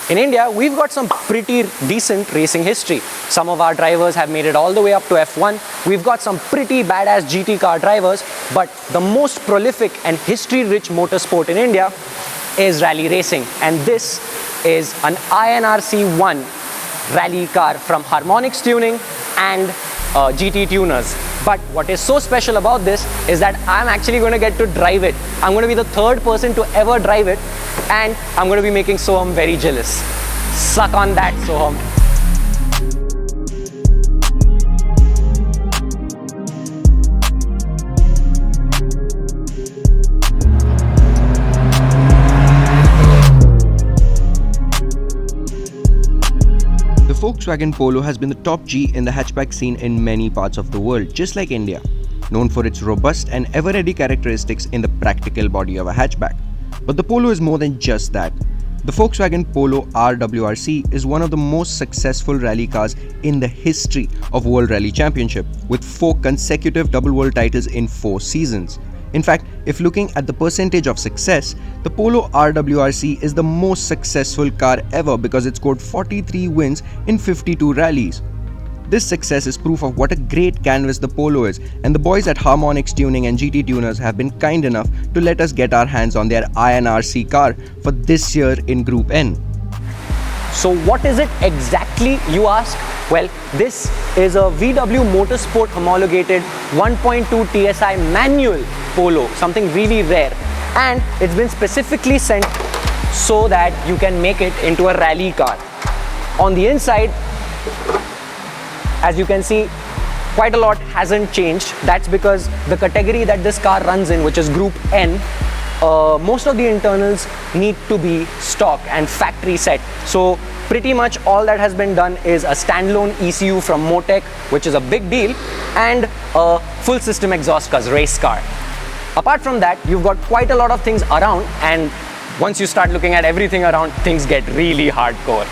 In India, we've got some pretty decent racing history. Some of our drivers have made it all the way up to F1. We've got some pretty badass GT car drivers, but the most prolific and history-rich motorsport in India is rally racing. And this is an INRC 1 rally car from Harmonixx tuning and GT tuners. But what is so special about this is that I'm actually going to get to drive it. I'm going to be the third person to ever drive it, and I'm going to be making Soham very jealous. Suck on that, Soham. The Volkswagen Polo has been the top G in the hatchback scene in many parts of the world, just like India, known for its robust and ever-ready characteristics in the practical body of a hatchback. But the Polo is more than just that. The Volkswagen Polo R WRC is one of the most successful rally cars in the history of World Rally Championship, with 4 consecutive double world titles in 4 seasons. In fact, if looking at the percentage of success, the Polo R WRC is the most successful car ever because it scored 43 wins in 52 rallies. This success is proof of what a great canvas the Polo is, and the boys at Harmonixx Tuning and GT Tuners have been kind enough to let us get our hands on their INRC car for this year in Group N. So what is it exactly, you ask? Well, this is a VW Motorsport homologated 1.2 TSI manual Polo, something really rare, and it's been specifically sent so that you can make it into a rally car. On the inside, as you can see, quite a lot hasn't changed. That's because the category that this car runs in, which is Group N, most of the internals need to be stock and factory set. So pretty much all that has been done is a standalone ECU from MoTec, which is a big deal, and a full system exhaust race car. Apart from that, you've got quite a lot of things around, and once you start looking at everything around, things get really hardcore.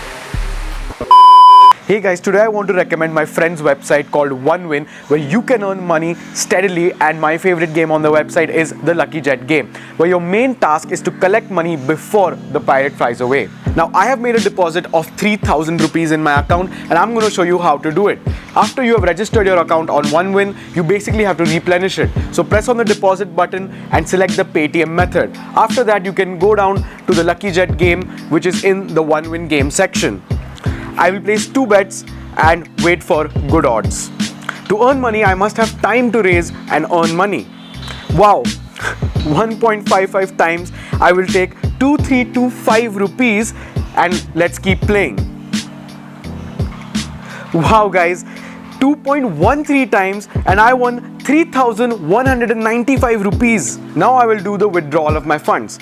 Hey guys, today I want to recommend my friend's website called OneWin, where you can earn money steadily, and my favorite game on the website is the Lucky Jet game, where your main task is to collect money before the pirate flies away. Now I have made a deposit of 3,000 rupees in my account, and I'm going to show you how to do it. After you have registered your account on OneWin, you basically have to replenish it. So press on the deposit button and select the Paytm method. After that, you can go down to the Lucky Jet game, which is in the OneWin game section. I will place 2 bets and wait for good odds. To earn money, I must have time to raise and earn money. Wow, 1.55 times. I will take 2325 rupees and let's keep playing. Wow guys, 2.13 times and I won 3,195 rupees. Now I will do the withdrawal of my funds.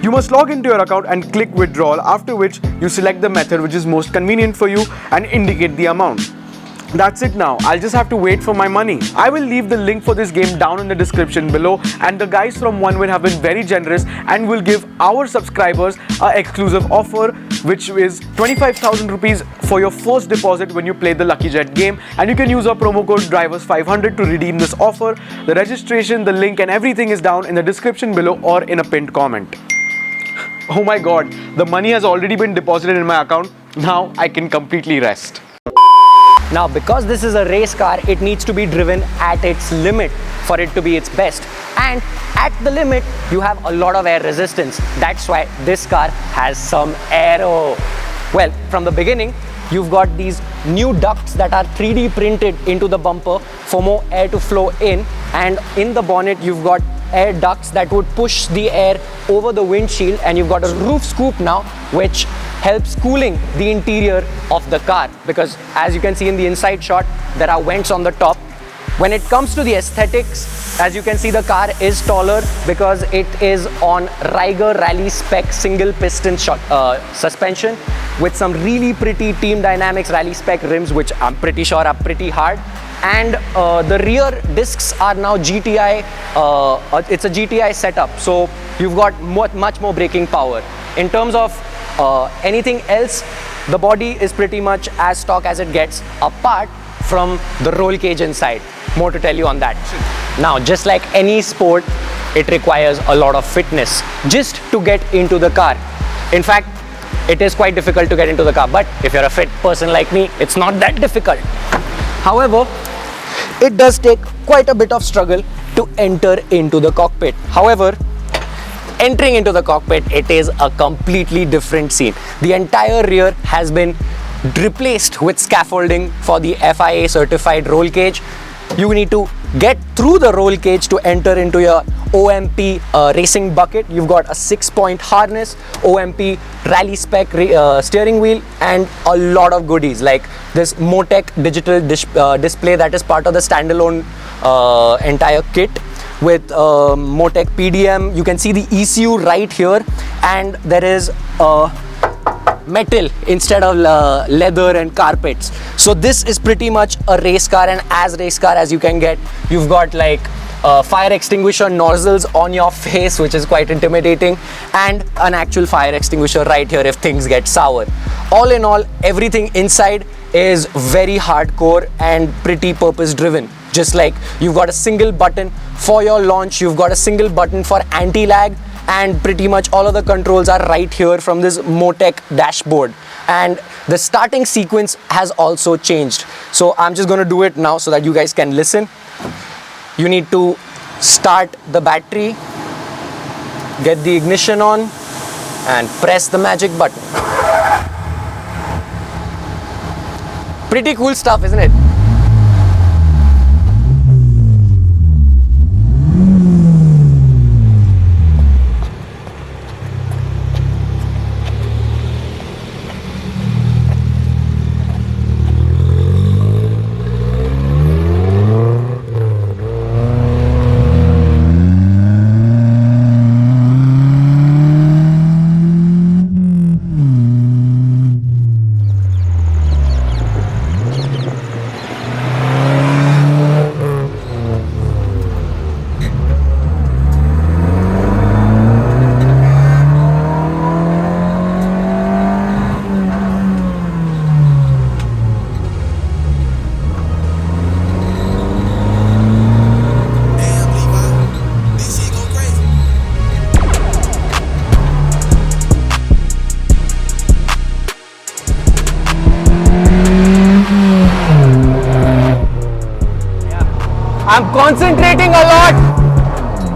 You must log into your account and click withdrawal, after which you select the method which is most convenient for you and indicate the amount. That's it now. I'll just have to wait for my money. I will leave the link for this game down in the description below, and the guys from OneWin have been very generous and will give our subscribers an exclusive offer, which is 25,000 rupees for your first deposit when you play the Lucky Jet game, and you can use our promo code DRIVERS500 to redeem this offer. The registration, the link and everything is down in the description below or in a pinned comment. Oh my god, the money has already been deposited in my account. Now I can completely rest. Now, because this is a race car, it needs to be driven at its limit for it to be its best. And at the limit, you have a lot of air resistance. That's why this car has some aero. Well, from the beginning, you've got these new ducts that are 3D printed into the bumper for more air to flow in. And in the bonnet, you've got air ducts that would push the air over the windshield, and you've got a roof scoop now which helps cooling the interior of the car, because as you can see in the inside shot, there are vents on the top. When it comes to the aesthetics, as you can see, the car is taller because it is on Reiger Rally Spec single piston suspension with some really pretty Team Dynamics Rally Spec rims, which I'm pretty sure are pretty hard. And the rear discs are now GTI, it's a GTI setup, so you've got much more braking power. In terms of anything else, the body is pretty much as stock as it gets, apart from the roll cage inside. More to tell you on that. Now, just like any sport, it requires a lot of fitness just to get into the car. In fact, it is quite difficult to get into the car. But if you're a fit person like me, it's not that difficult. However, it does take quite a bit of struggle to enter into the cockpit. However, entering into the cockpit, it is a completely different scene. The entire rear has been replaced with scaffolding for the FIA Certified Roll Cage. You need to get through the roll cage to enter into your OMP racing bucket. You've got a 6-point harness, OMP rally spec steering wheel, and a lot of goodies like this MoTec digital display that is part of the standalone entire kit with MoTec PDM. You can see the ECU right here, and there is metal instead of leather and carpets. So this is pretty much a race car, and as race car as you can get. You've got like fire extinguisher nozzles on your face, which is quite intimidating, and an actual fire extinguisher right here if things get sour. All in all, everything inside is very hardcore and pretty purpose driven. Just like you've got a single button for your launch, you've got a single button for anti-lag, and pretty much all of the controls are right here from this MoTec dashboard. And the starting sequence has also changed. So I'm just going to do it now so that you guys can listen. You need to start the battery, get the ignition on, and press the magic button. Pretty cool stuff, isn't it? I'm concentrating a lot,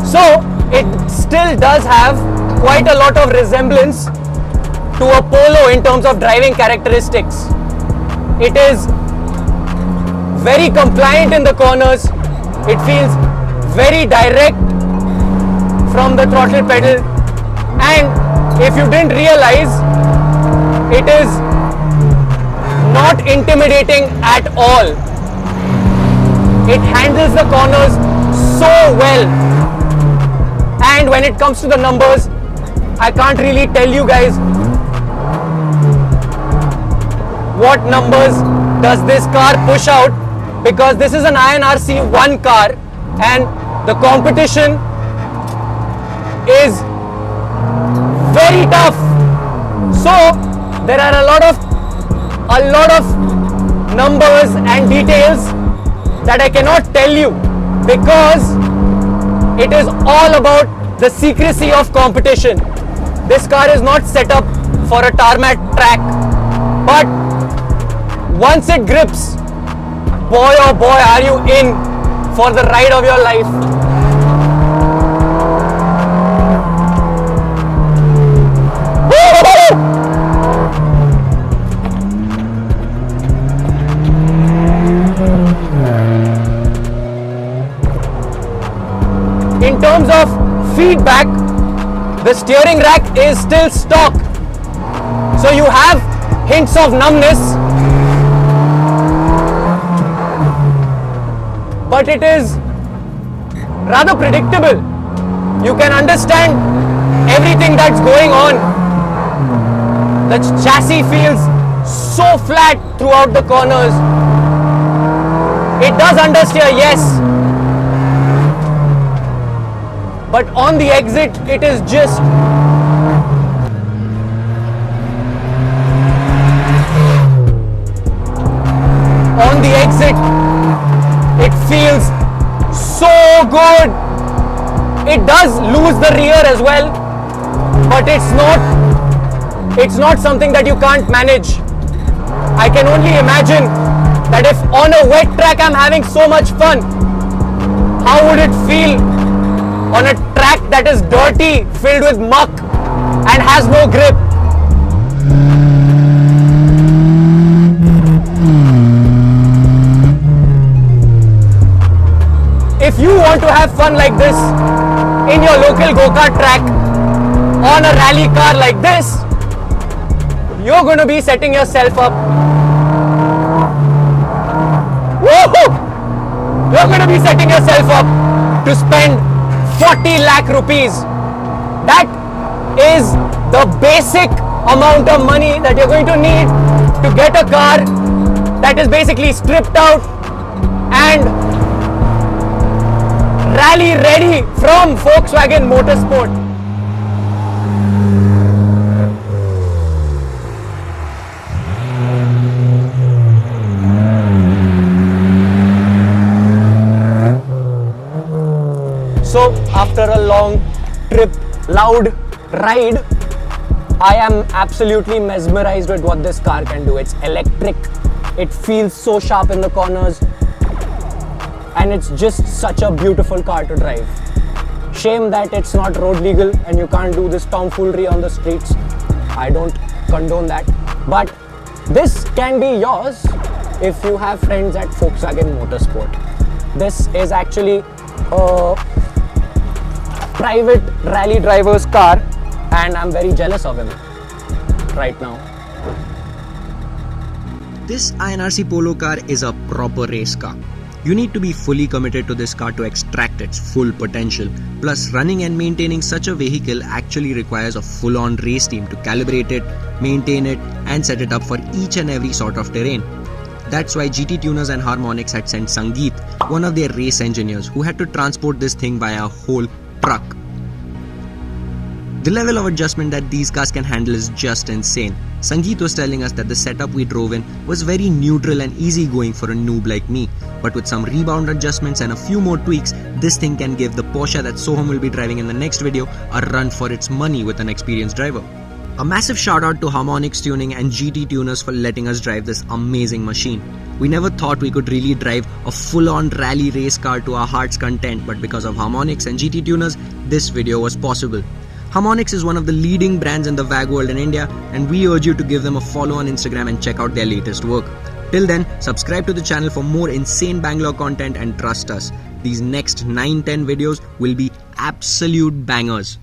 so it still does have quite a lot of resemblance to a Polo in terms of driving characteristics. It is very compliant in the corners. It feels very direct from the throttle pedal, and if you didn't realize, it is not intimidating at all. It handles the corners so well, and when it comes to the numbers, I can't really tell you guys what numbers does this car push out, because this is an INRC 1 car and the competition is very tough. So there are a lot of numbers and details that I cannot tell you, because it is all about the secrecy of competition. This car is not set up for a tarmac track, but once it grips, boy oh boy, are you in for the ride of your life. In terms of feedback, the steering rack is still stock, so you have hints of numbness, but it is rather predictable. You can understand everything that's going on. The chassis feels so flat throughout the corners. It does understeer, yes, but on the exit, it is just on the exit, it feels so good. It does lose the rear as well, but it's not It's not something that you can't manage. I can only imagine that if on a wet track I'm having so much fun, how would it feel on a track that is dirty, filled with muck and has no grip? If you want to have fun like this in your local go-kart track on a rally car like this, you're going to be setting yourself up. Woohoo! You're going to be setting yourself up to spend 40 lakh rupees. That is the basic amount of money that you're going to need to get a car that is basically stripped out and rally ready from Volkswagen Motorsport. So after a long trip, loud ride, I am absolutely mesmerized with what this car can do. It's electric, it feels so sharp in the corners, and it's just such a beautiful car to drive. Shame that it's not road legal and you can't do this tomfoolery on the streets. I don't condone that. But this can be yours if you have friends at Volkswagen Motorsport. This is actually a private rally driver's car and I'm very jealous of him right now. This INRC Polo car is a proper race car. You need to be fully committed to this car to extract its full potential. Plus, running and maintaining such a vehicle actually requires a full-on race team to calibrate it, maintain it, and set it up for each and every sort of terrain. That's why GT Tuners and Harmonixx had sent Sangeet, one of their race engineers, who had to transport this thing via a whole truck. The level of adjustment that these cars can handle is just insane. Sangeet was telling us that the setup we drove in was very neutral and easygoing for a noob like me, but with some rebound adjustments and a few more tweaks, this thing can give the Porsche that Soham will be driving in the next video a run for its money with an experienced driver. A massive shout out to Harmonixx Tuning and GT Tuners for letting us drive this amazing machine. We never thought we could really drive a full-on rally race car to our heart's content, but because of Harmonixx and GT Tuners, this video was possible. Harmonixx is one of the leading brands in the WAG world in India, and we urge you to give them a follow on Instagram and check out their latest work. Till then, subscribe to the channel for more insane Bangalore content and trust us, these next 9-10 videos will be absolute bangers.